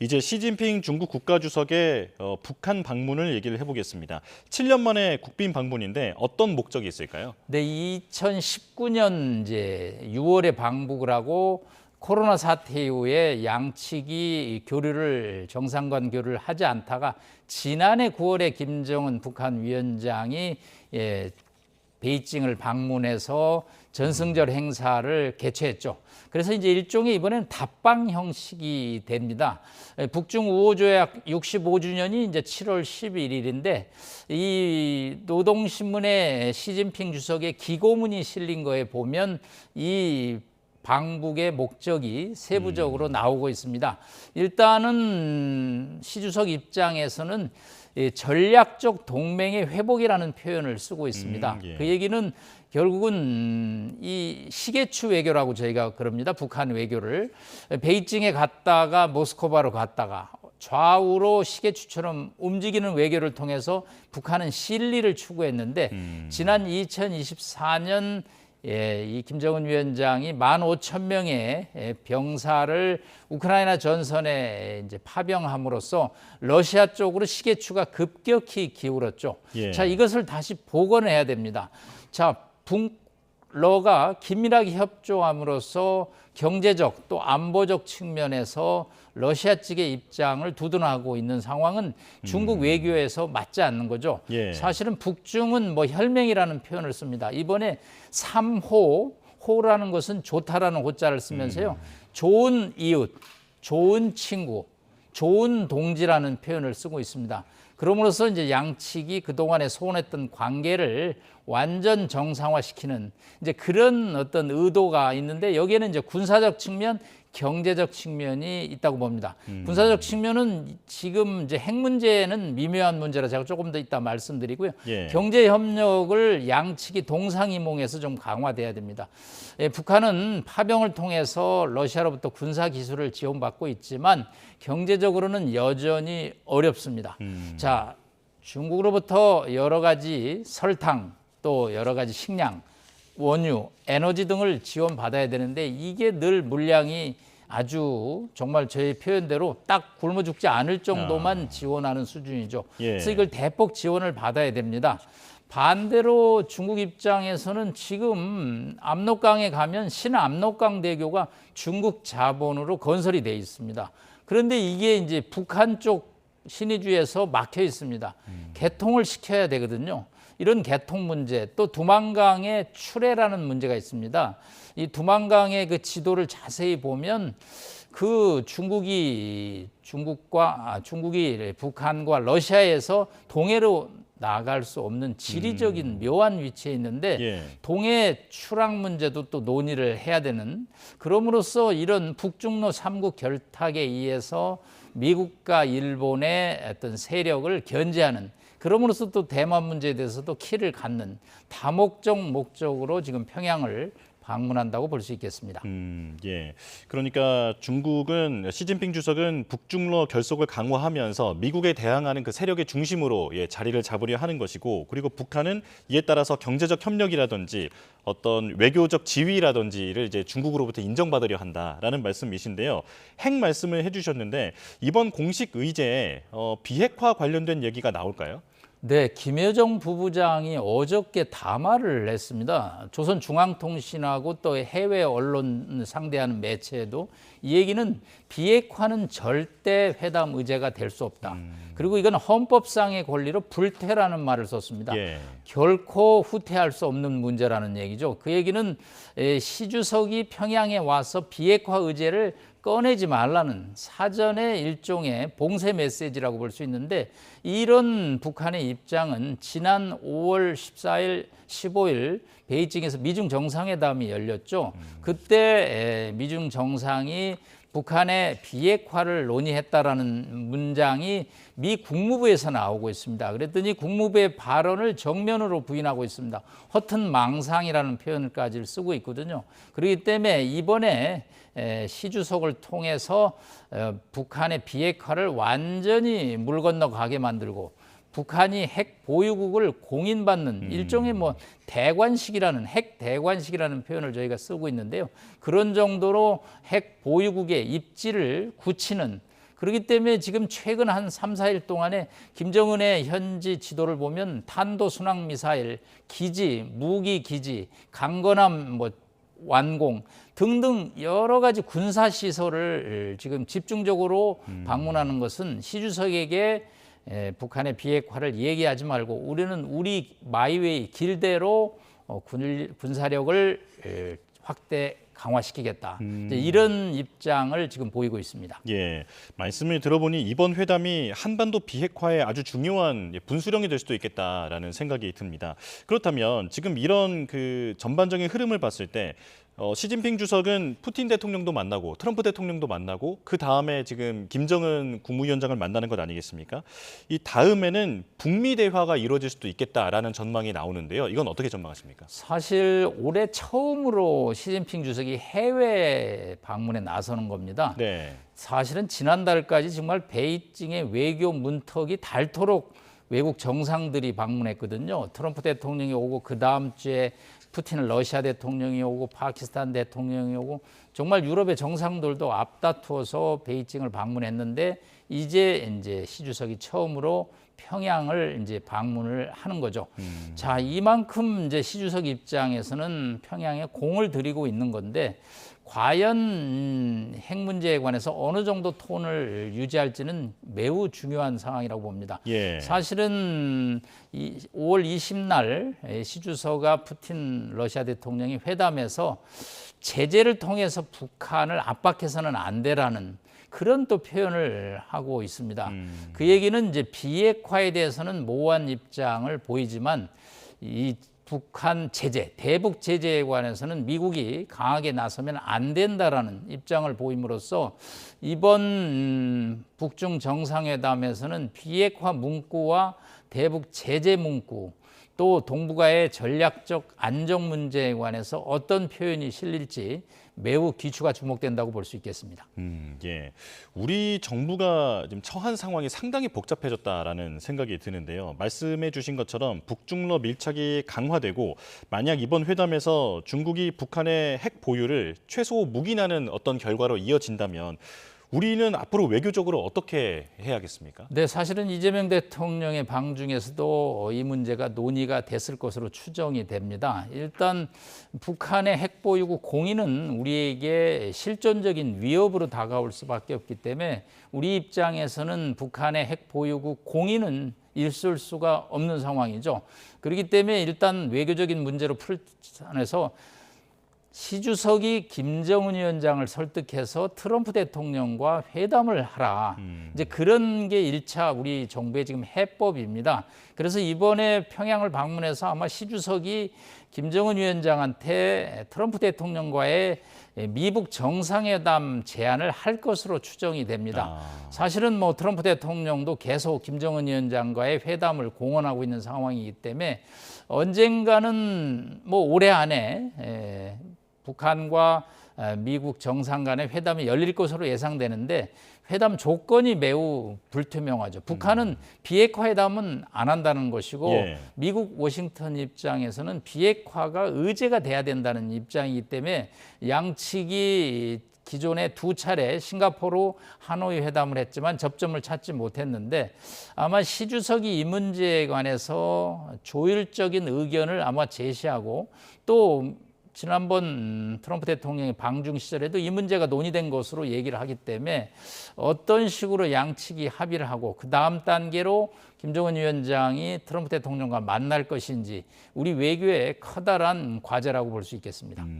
이제 시진핑 중국 국가주석의 북한 방문을 얘기를 해보겠습니다. 7년 만에 국빈 방문인데 어떤 목적이 있을까요? 네, 2019년 이제 6월에 방북을 하고 코로나 사태 이후에 양측이 교류를 정상간 교류를 하지 않다가 지난해 9월에 김정은 북한 위원장이 베이징을 방문해서 전승절 행사를 개최했죠. 그래서 이제 일종의 이번에는 답방 형식이 됩니다. 북중 우호조약 65주년이 이제 7월 11일인데 이 노동신문에 시진핑 주석의 기고문이 실린 거에 보면 이 방북의 목적이 세부적으로 나오고 있습니다. 일단은 시 주석 입장에서는 전략적 동맹의 회복이라는 표현을 쓰고 있습니다. 예. 그 얘기는 결국은 이 시계추 외교라고 저희가 그럽니다. 북한 외교를 베이징에 갔다가 모스크바로 갔다가 좌우로 시계추처럼 움직이는 외교를 통해서 북한은 실리를 추구했는데 지난 2024년 이 김정은 위원장이 15,000명의 병사를 우크라이나 전선에 이제 파병함으로써 러시아 쪽으로 시계추가 급격히 기울었죠. 예. 자, 이것을 다시 복원해야 됩니다. 자, 북러가 긴밀하게 협조함으로써 경제적 또 안보적 측면에서 러시아 측의 입장을 두둔하고 있는 상황은 중국 외교에서 맞지 않는 거죠. 예. 사실은 북중은 뭐 혈맹이라는 표현을 씁니다. 이번에 3호, 호라는 것은 좋다라는 호자를 쓰면서요. 좋은 이웃, 좋은 친구, 좋은 동지라는 표현을 쓰고 있습니다. 그럼으로써 이제 양측이 그동안에 소원했던 관계를 완전 정상화시키는 이제 그런 어떤 의도가 있는데 여기에는 이제 군사적 측면, 경제적 측면이 있다고 봅니다. 군사적 측면은 지금 이제 핵 문제는 미묘한 문제라 제가 조금 더 이따 말씀드리고요. 예. 경제 협력을 양측이 동상이몽해서 좀 강화돼야 됩니다. 북한은 파병을 통해서 러시아로부터 군사 기술을 지원받고 있지만 경제적으로는 여전히 어렵습니다. 자, 중국으로부터 여러 가지 설탕 또 여러 가지 식량, 원유, 에너지 등을 지원받아야 되는데 이게 늘 물량이 아주 정말 저의 표현대로 딱 굶어 죽지 않을 정도만 지원하는 수준이죠. 예. 그래서 이걸 대폭 지원을 받아야 됩니다. 반대로 중국 입장에서는 지금 압록강에 가면 신압록강 대교가 중국 자본으로 건설이 돼 있습니다. 그런데 이게 이제 북한 쪽 신의주에서 막혀 있습니다. 개통을 시켜야 되거든요. 이런 개통 문제, 또 두만강의 출해라는 문제가 있습니다. 이 두만강의 그 지도를 자세히 보면 그 중국이 북한과 러시아에서 동해로 나갈 수 없는 지리적인 묘한 위치에 있는데 예. 동해 추락 문제도 또 논의를 해야 되는 그럼으로써 이런 북중로 3국 결탁에 의해서 미국과 일본의 어떤 세력을 견제하는 그럼으로써 또 대만 문제에 대해서도 키를 갖는 다목적 목적으로 지금 평양을 방문한다고 볼 수 있겠습니다. 예. 그러니까 중국은 시진핑 주석은 북중러 결속을 강화하면서 미국에 대항하는 그 세력의 중심으로 자리를 잡으려 하는 것이고, 그리고 북한은 이에 따라서 경제적 협력이라든지 어떤 외교적 지위라든지를 이제 중국으로부터 인정받으려 한다라는 말씀이신데요. 핵 말씀을 해주셨는데 이번 공식 의제에 비핵화 관련된 얘기가 나올까요? 네, 김여정 부부장이 어저께 담화를 냈습니다. 조선중앙통신하고 또 해외 언론 상대하는 매체에도 이 얘기는 비핵화는 절대 회담 의제가 될 수 없다. 그리고 이건 헌법상의 권리로 불태라는 말을 썼습니다. 예. 결코 후퇴할 수 없는 문제라는 얘기죠. 그 얘기는 시 주석이 평양에 와서 비핵화 의제를 꺼내지 말라는 사전의 일종의 봉쇄 메시지라고 볼 수 있는데 이런 북한의 입장은 지난 5월 14일, 15일 베이징에서 미중 정상회담이 열렸죠. 그때 미중 정상이 북한의 비핵화를 논의했다라는 문장이 미 국무부에서 나오고 있습니다. 그랬더니 국무부의 발언을 정면으로 부인하고 있습니다. 허튼 망상이라는 표현까지 쓰고 있거든요. 그렇기 때문에 이번에 시 주석을 통해서 북한의 비핵화를 완전히 물 건너가게 만들고 북한이 핵 보유국을 공인받는 일종의 뭐 대관식이라는 핵 대관식이라는 표현을 저희가 쓰고 있는데요. 그런 정도로 핵 보유국의 입지를 굳히는 그렇기 때문에 지금 최근 한 3, 4일 동안에 김정은의 현지 지도를 보면 탄도 순항 미사일, 기지, 무기 기지, 강건함 뭐 완공 등등 여러 가지 군사 시설을 지금 집중적으로 방문하는 것은 시 주석에게 북한의 비핵화를 얘기하지 말고 우리는 우리 마이웨이 길대로 군사력을 확대 강화시키겠다. 이제 이런 입장을 지금 보이고 있습니다. 예, 말씀을 들어보니 이번 회담이 한반도 비핵화에 아주 중요한 분수령이 될 수도 있겠다라는 생각이 듭니다. 그렇다면 지금 이런 그 전반적인 흐름을 봤을 때 시진핑 주석은 푸틴 대통령도 만나고 트럼프 대통령도 만나고 그 다음에 지금 김정은 국무위원장을 만나는 것 아니겠습니까? 이 다음에는 북미 대화가 이루어질 수도 있겠다라는 전망이 나오는데요. 이건 어떻게 전망하십니까? 사실 올해 처음으로 시진핑 주석이 해외 방문에 나서는 겁니다. 네. 사실은 지난달까지 정말 베이징의 외교 문턱이 닳도록 외국 정상들이 방문했거든요. 트럼프 대통령이 오고 그 다음 주에 푸틴 러시아 대통령이 오고 파키스탄 대통령이 오고 정말 유럽의 정상들도 앞다투어서 베이징을 방문했는데 이제 시 주석이 처음으로 평양을 이제 방문을 하는 거죠. 자, 이만큼 이제 시 주석 입장에서는 평양에 공을 들이고 있는 건데 과연 핵 문제에 관해서 어느 정도 톤을 유지할지는 매우 중요한 상황이라고 봅니다. 예. 사실은 5월 20날 시 주석과 푸틴 러시아 대통령이 회담에서 제재를 통해서 북한을 압박해서는 안 되라는 그런 또 표현을 하고 있습니다. 그 얘기는 이제 비핵화에 대해서는 모호한 입장을 보이지만 이 북한 제재, 대북 제재에 관해서는 미국이 강하게 나서면 안 된다라는 입장을 보임으로써 이번 북중 정상회담에서는 비핵화 문구와 대북 제재 문구 또 동북아의 전략적 안정 문제에 관해서 어떤 표현이 실릴지 매우 귀추가 주목된다고 볼 수 있겠습니다. 예. 우리 정부가 지금 처한 상황이 상당히 복잡해졌다라는 생각이 드는데요. 말씀해 주신 것처럼 북중러 밀착이 강화되고 만약 이번 회담에서 중국이 북한의 핵 보유를 최소 묵인하는 어떤 결과로 이어진다면 우리는 앞으로 외교적으로 어떻게 해야겠습니까? 네, 사실은 이재명 대통령의 방 중에서도 이 문제가 논의가 됐을 것으로 추정이 됩니다. 일단 북한의 핵 보유국 공인은 우리에게 실존적인 위협으로 다가올 수밖에 없기 때문에 우리 입장에서는 북한의 핵 보유국 공인은 있을 수가 없는 상황이죠. 그렇기 때문에 일단 외교적인 문제로 풀어서 시 주석이 김정은 위원장을 설득해서 트럼프 대통령과 회담을 하라. 이제 그런 게 1차 우리 정부의 지금 해법입니다. 그래서 이번에 평양을 방문해서 아마 시 주석이 김정은 위원장한테 트럼프 대통령과의 미북 정상회담 제안을 할 것으로 추정이 됩니다. 사실은 뭐 트럼프 대통령도 계속 김정은 위원장과의 회담을 공언하고 있는 상황이기 때문에 언젠가는 뭐 올해 안에 북한과 미국 정상 간의 회담이 열릴 것으로 예상되는데 회담 조건이 매우 불투명하죠. 북한은 비핵화 회담은 안 한다는 것이고 미국 워싱턴 입장에서는 비핵화가 의제가 돼야 된다는 입장이기 때문에 양측이 기존에 2차례 싱가포르 하노이 회담을 했지만 접점을 찾지 못했는데 아마 시 주석이 이 문제에 관해서 조율적인 의견을 아마 제시하고 또 지난번 트럼프 대통령의 방중 시절에도 이 문제가 논의된 것으로 얘기를 하기 때문에 어떤 식으로 양측이 합의를 하고 그 다음 단계로 김정은 위원장이 트럼프 대통령과 만날 것인지 우리 외교의 커다란 과제라고 볼 수 있겠습니다.